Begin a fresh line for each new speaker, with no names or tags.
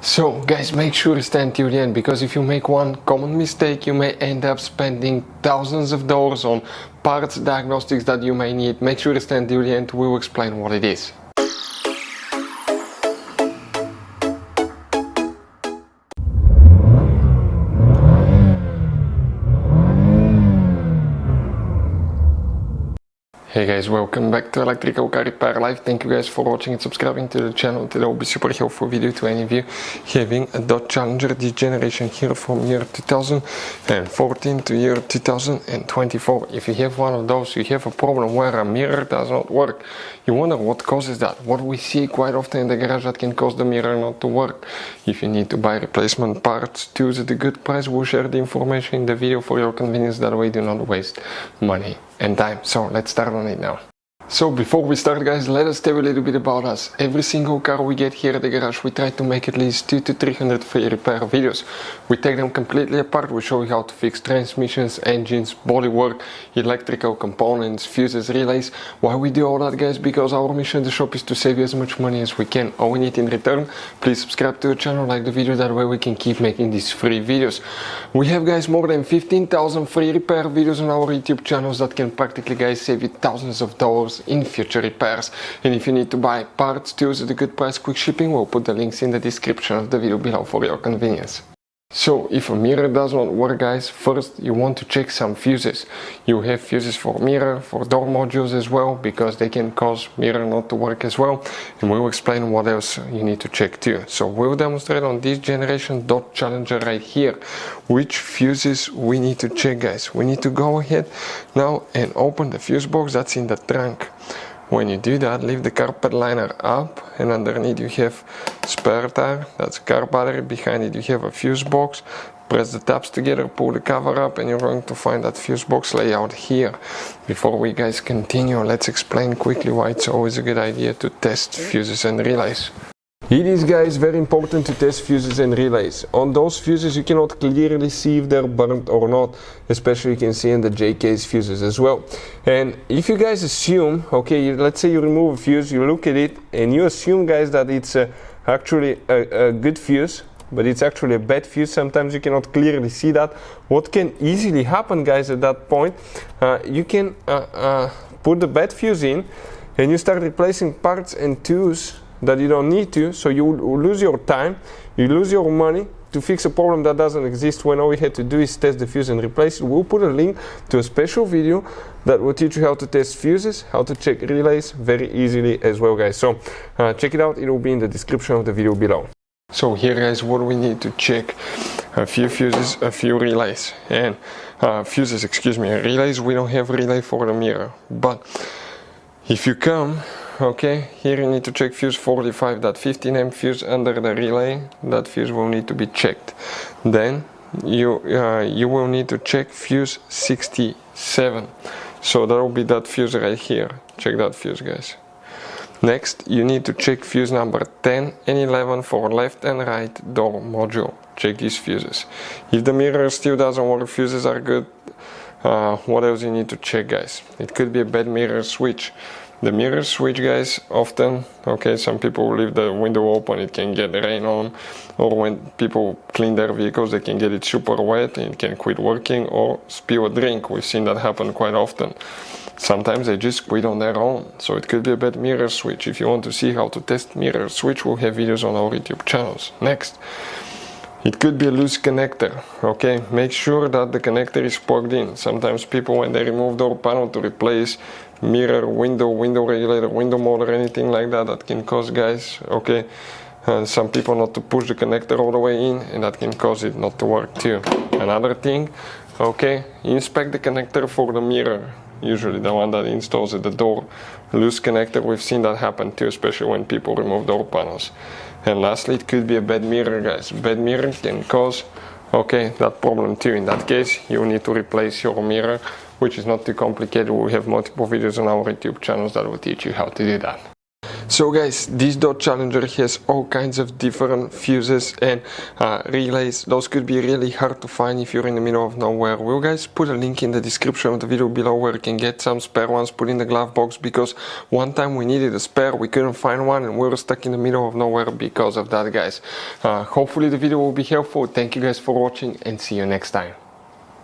So guys, make sure to stay until the end, because if you make one common mistake, you may end up spending thousands of dollars on parts, diagnostics that you may need. Make sure to stay until the end, we will explain what it is. Hey guys, welcome back to Electrical Car Repair Live. Thank you guys for watching and subscribing to the channel. Today will be super helpful video to any of you having a Dodge Challenger this generation here from year 2014 to year 2024. If you have one of those, you have a problem where a mirror does not work. You wonder what causes that. What we see quite often in the garage that can cause the mirror not to work. If you need to buy replacement parts, choose at a good price. We'll share the information in the video for your convenience. That way do not waste money and time. So let's start on it now. So before we start guys, let us tell you a little bit about us. Every single car we get here at the garage, we try to make at least 200 to 300 free repair videos. We take them completely apart. We show you how to fix transmissions, engines, bodywork, electrical components, fuses, relays. Why we do all that guys? Because our mission in the shop is to save you as much money as we can. All we need in return, please subscribe to the channel, like the video, that way we can keep making these free videos. We have guys more than 15,000 free repair videos on our YouTube channels that can practically guys save you thousands of dollars in future repairs. And if you need to buy parts, tools at a good price, quick shipping, we'll put the links in the description of the video below for your convenience. So if a mirror does not work guys, first you want to check some fuses. You have fuses for mirror, for door modules as well, because they can cause mirror not to work as well, and we'll explain what else you need to check too. So we'll demonstrate on this generation Dodge Challenger right here which fuses we need to check guys. We need to go ahead now and open the fuse box that's in the trunk. When you do that, leave the carpet liner up, and underneath you have spare tire, that's car battery. Behind it you have a fuse box. Press the tabs together, pull the cover up, and you're going to find that fuse box layout here. Before we guys continue, let's explain quickly why it's always a good idea to test fuses and relays. It is guys very important to test fuses and relays. On those fuses you cannot clearly see if they're burnt or not, especially you can see in the J-case fuses as well. And if you guys assume, okay, let's say you remove a fuse, you look at it and you assume guys that it's actually a good fuse, but it's actually a bad fuse. Sometimes you cannot clearly see that. What can easily happen guys at that point, you can put the bad fuse in and you start replacing parts and tools that you don't need to, so you lose your time, you lose your money to fix a problem that doesn't exist, when all we had to do is test the fuse and replace it. We'll put a link to a special video that will teach you how to test fuses, how to check relays very easily as well guys. So check it out, it will be in the description of the video below. So here guys, what we need to check: a few fuses, a few relays, and relays. We don't have relay for the mirror, but if you come, okay, here you need to check fuse 45, that 15 amp fuse under the relay, that fuse will need to be checked. Then you will need to check fuse 67, so that will be that fuse right here. Check that fuse guys. Next you need to check fuse number 10 and 11 for left and right door module. Check these fuses. If the mirror still doesn't work, fuses are good. What else you need to check guys? It could be a bad mirror switch. The mirror switch guys, often, okay, some people leave the window open, it can get rain on, or when people clean their vehicles they can get it super wet and it can quit working, or spill a drink. We've seen that happen quite often. Sometimes they just quit on their own, so it could be a bad mirror switch. If you want to see how to test mirror switch, we'll have videos on our YouTube channels. Next, it could be a loose connector, okay? Make sure that the connector is plugged in. Sometimes people, when they remove door panel to replace mirror, window regulator, window motor, anything like that, that can cause guys, okay, some people not to push the connector all the way in, and that can cause it not to work too. Another thing, okay, inspect the connector for the mirror, usually the one that installs at the door. Loose connector, we've seen that happen too, especially when people remove door panels. And lastly, it could be a bad mirror guys. Bad mirror can cause, okay, that problem too. In that case, you need to replace your mirror, which is not too complicated. We have multiple videos on our YouTube channels that will teach you how to do that. So guys, this Dodge Challenger has all kinds of different fuses and relays. Those could be really hard to find if you're in the middle of nowhere. We'll guys put a link in the description of the video below where you can get some spare ones put in the glove box, because one time we needed a spare, we couldn't find one, and we were stuck in the middle of nowhere because of that, guys. Hopefully the video will be helpful. Thank you guys for watching, and see you next time.